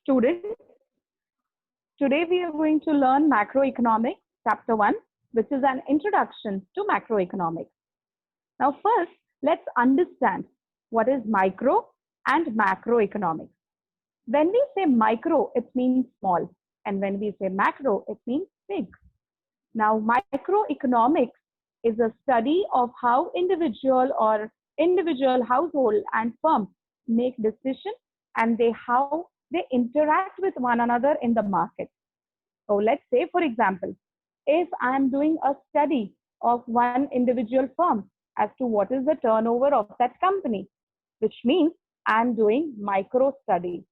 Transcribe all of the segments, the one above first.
Students, today we are going to learn macroeconomics, chapter 1, which is an introduction to macroeconomics. Now, first, let's understand what is micro and macroeconomics. When we say micro, it means small, and when we say macro, it means big. Now, microeconomics is a study of how individual household and firms make decisions and how they interact with one another in the market. So let's say, for example, if I'm doing a study of one individual firm as to what is the turnover of that company, which means I'm doing micro study.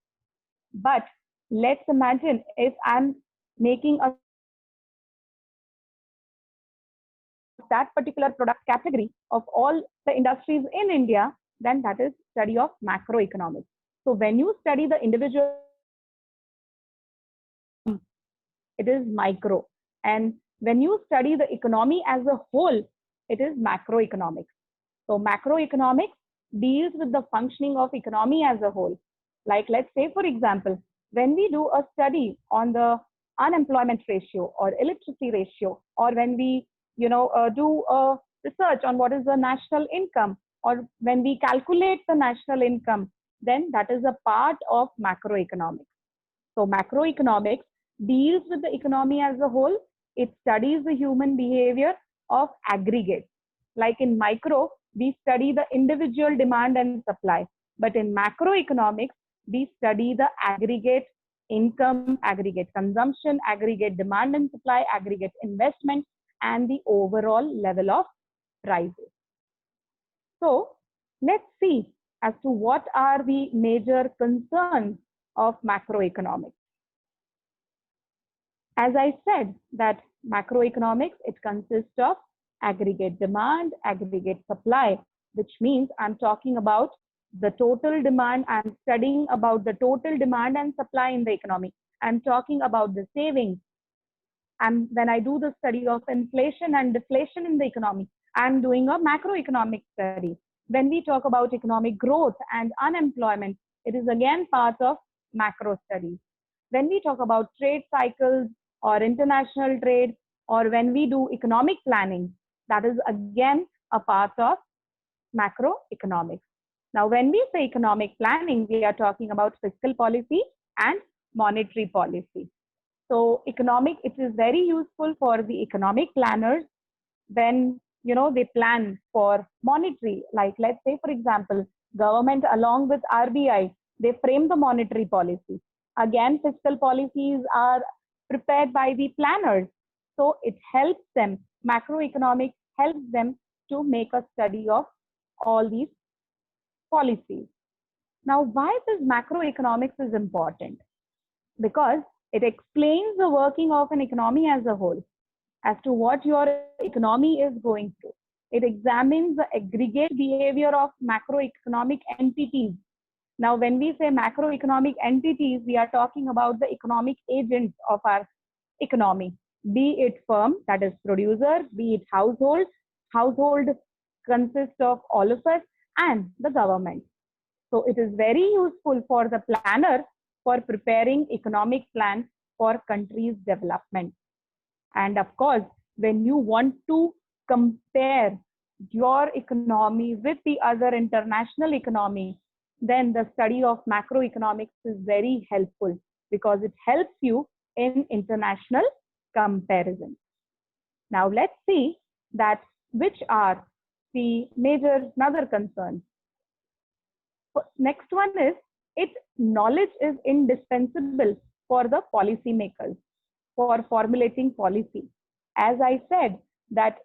But let's imagine if I'm making a that particular product category of all the industries in India, then that is study of macroeconomics. So when you study the individual, it is micro. And when you study the economy as a whole, it is macroeconomics. So macroeconomics deals with the functioning of economy as a whole. Like let's say, for example, when we do a study on the unemployment ratio or illiteracy ratio, or when we do a research on what is the national income, or when we calculate the national income, then that is a part of macroeconomics. So macroeconomics deals with the economy as a whole. It studies the human behavior of aggregates. Like in micro, we study the individual demand and supply. But in macroeconomics, we study the aggregate income, aggregate consumption, aggregate demand and supply, aggregate investment, and the overall level of prices. So let's see as to what are the major concerns of macroeconomics. As I said, that macroeconomics, it consists of aggregate demand, aggregate supply, which means I'm talking about the total demand. I'm studying about the total demand and supply in the economy. I'm talking about the savings. And when I do the study of inflation and deflation in the economy, I'm doing a macroeconomic study. When we talk about economic growth and unemployment, it is again part of macro studies. When we talk about trade cycles or international trade, or when we do economic planning, that is again a part of macroeconomics. Now, when we say economic planning, we are talking about fiscal policy and monetary policy. So it is very useful for the economic planners when they plan for monetary. Like let's say, for example, government along with RBI, they frame the monetary policy. Again, fiscal policies are prepared by the planners. So it helps them, macroeconomics helps them to make a study of all these policies. Now, why this macroeconomics is important? Because it explains the working of an economy as a whole, as to what your economy is going through. It examines the aggregate behavior of macroeconomic entities. Now, when we say macroeconomic entities, we are talking about the economic agents of our economy, be it firm, that is producer, be it household. Household consists of all of us and the government. So it is very useful for the planner for preparing economic plans for country's development. And of course, when you want to compare your economy with the other international economy, then the study of macroeconomics is very helpful because it helps you in international comparison. Now let's see that which are the another concerns. Next one is knowledge is indispensable for the policymakers for formulating policy. As I said, that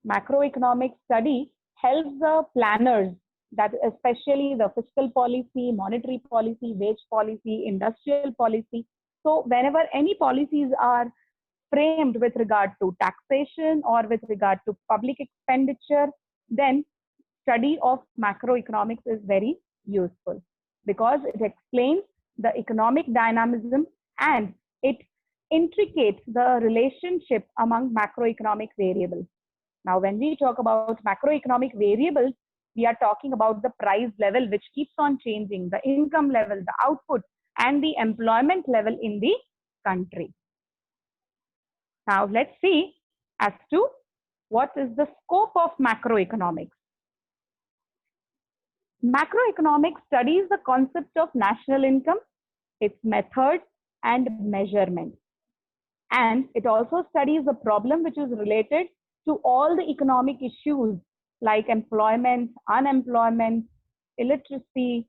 macroeconomic study helps the planners, that especially the fiscal policy, monetary policy, wage policy, industrial policy. So whenever any policies are framed with regard to taxation or with regard to public expenditure, then study of macroeconomics is very useful because it explains the economic dynamism and it intricates the relationship among macroeconomic variables. Now, when we talk about macroeconomic variables, we are talking about the price level, which keeps on changing, the income level, the output, and the employment level in the country. Now let's see as to what is the scope of macroeconomics. Macroeconomics studies the concept of national income, its methods and measurement. And it also studies the problem which is related to all the economic issues like employment, unemployment, illiteracy.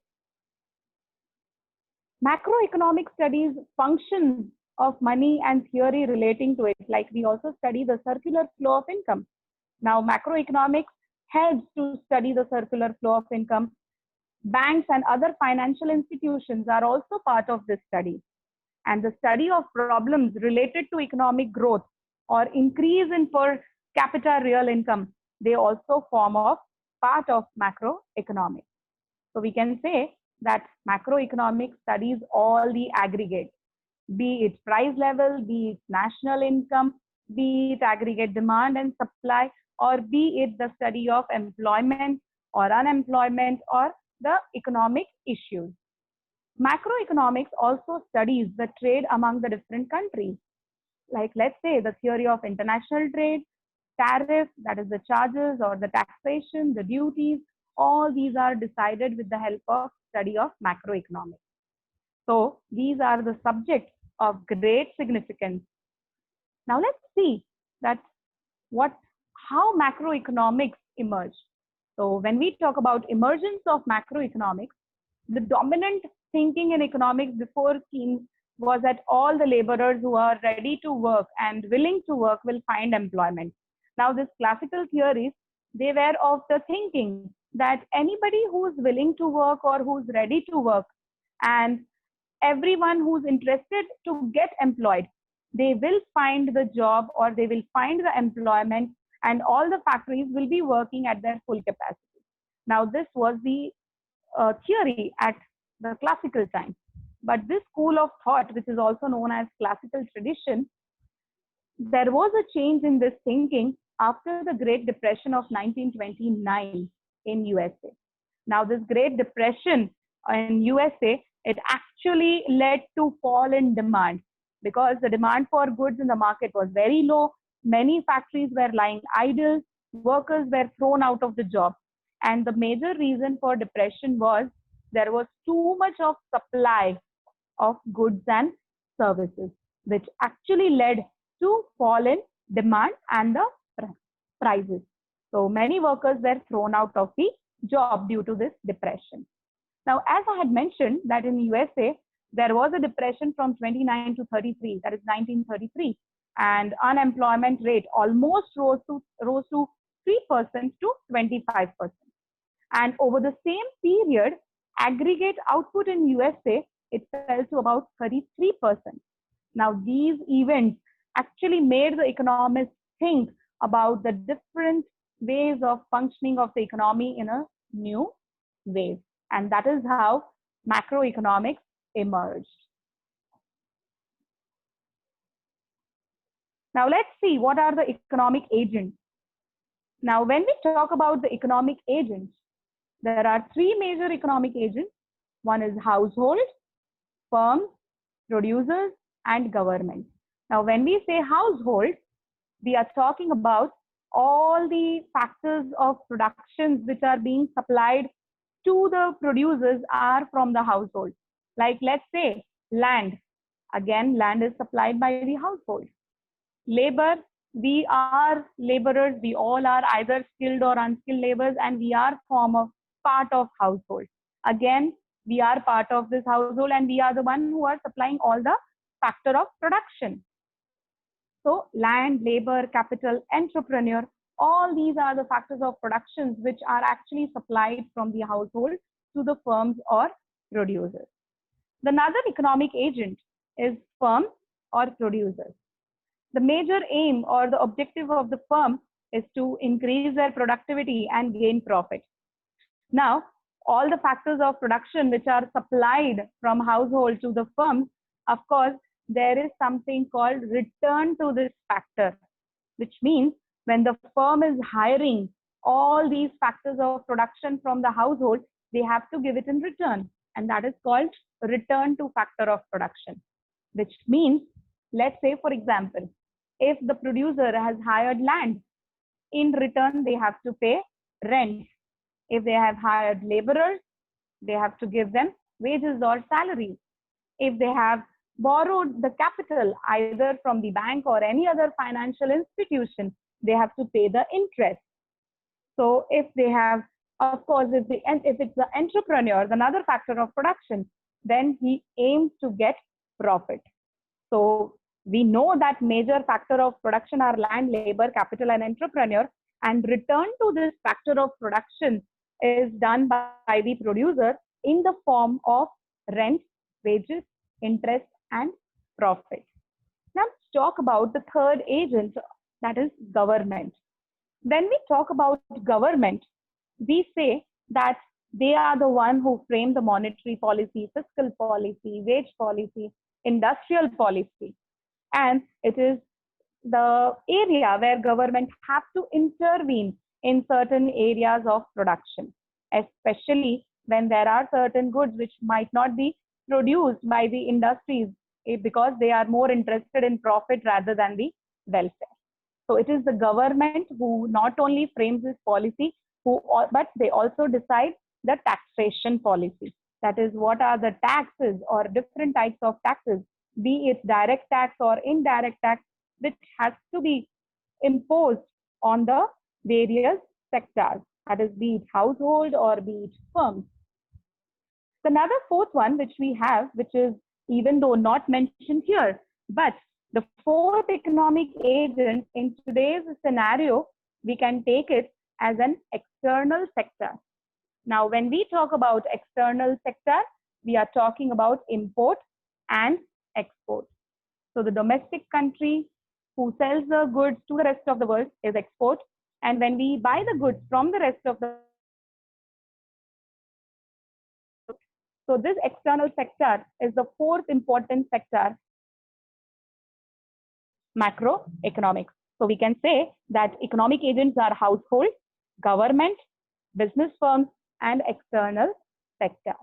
Macroeconomic studies function of money and theory relating to it. Like we also study the circular flow of income. Now, macroeconomics helps to study the circular flow of income. Banks and other financial institutions are also part of this study. And the study of problems related to economic growth or increase in per capita real income, they also form a part of macroeconomics. So we can say that macroeconomics studies all the aggregate, be it price level, be it national income, be it aggregate demand and supply, or be it the study of employment or unemployment or the economic issues. Macroeconomics also studies the trade among the different countries. Like let's say the theory of international trade, tariff, that is the charges or the taxation, the duties, all these are decided with the help of study of macroeconomics. So these are the subjects of great significance. Now let's see that how macroeconomics emerged. So when we talk about emergence of macroeconomics, the dominant thinking in economics before Keynes was that all the laborers who are ready to work and willing to work will find employment. Now, these classical theories, they were of the thinking that anybody who's willing to work or who's ready to work and everyone who's interested to get employed, they will find the job or they will find the employment and all the factories will be working at their full capacity. Now, this was the theory at the classical time. But this school of thought, which is also known as classical tradition, there was a change in this thinking after the Great Depression of 1929 in USA. Now, this Great Depression in USA, it actually led to fall in demand because the demand for goods in the market was very low. Many factories were lying idle. Workers were thrown out of the job. And the major reason for depression was there was too much of supply of goods and services, which actually led to fall in demand and the prices. So many workers were thrown out of the job due to this depression. Now, as I had mentioned that in USA, there was a depression from 29 to 33, that is 1933, and unemployment rate almost rose to 3% to 25%. And over the same period, aggregate output in USA, it fell to about 33%. Now, these events actually made the economists think about the different ways of functioning of the economy in a new way. And that is how macroeconomics emerged. Now, let's see what are the economic agents. Now, when we talk about the economic agents, there are three major economic agents. One is household, firms, producers, and government. Now, when we say household, we are talking about all the factors of productions which are being supplied to the producers are from the household. Like, let's say land. Again, land is supplied by the household. Labor, we are laborers. We all are either skilled or unskilled laborers, and we are part of household. Again, we are part of this household, and we are the one who are supplying all the factor of production. So land, labor, capital, entrepreneur, all these are the factors of productions which are actually supplied from the household to the firms or producers. Another economic agent is firms or producers. The major aim or the objective of the firm is to increase their productivity and gain profit. Now, all the factors of production which are supplied from household to the firms, of course, there is something called return to this factor, which means when the firm is hiring all these factors of production from the household, they have to give it in return. and that is called return to factor of production, which means, let's say, for example, if the producer has hired land, in return, they have to pay rent. If they have hired laborers, they have to give them wages or salaries. If they have borrowed the capital either from the bank or any other financial institution, they have to pay the interest. So if they have, of course, if it's the entrepreneur, another factor of production, then he aims to get profit. So we know that major factor of production are land, labor, capital, and entrepreneur, and return to this factor of production is done by the producer in the form of rent, wages, interest, and profit. Now let's talk about the third agent, that is government. When we talk about government, we say that they are the one who frame the monetary policy, fiscal policy, wage policy, industrial policy. And it is the area where government have to intervene in certain areas of production, especially when there are certain goods which might not be produced by the industries because they are more interested in profit rather than the welfare. So it is the government who not only frames this policy, but they also decide the taxation policy. That is, what are the taxes or different types of taxes, be it direct tax or indirect tax, which has to be imposed on the various sectors, that is, be it household or be it firms. Another fourth one which we have, which is even though not mentioned here, but the fourth economic agent in today's scenario, we can take it as an external sector. Now, when we talk about external sector, we are talking about import and export. So the domestic country who sells the goods to the rest of the world is export. And when we buy the goods from the rest of the world, so this external sector is the fourth important sector, macroeconomics. So we can say that economic agents are household, government, business firms, and external sector.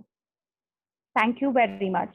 Thank you very much.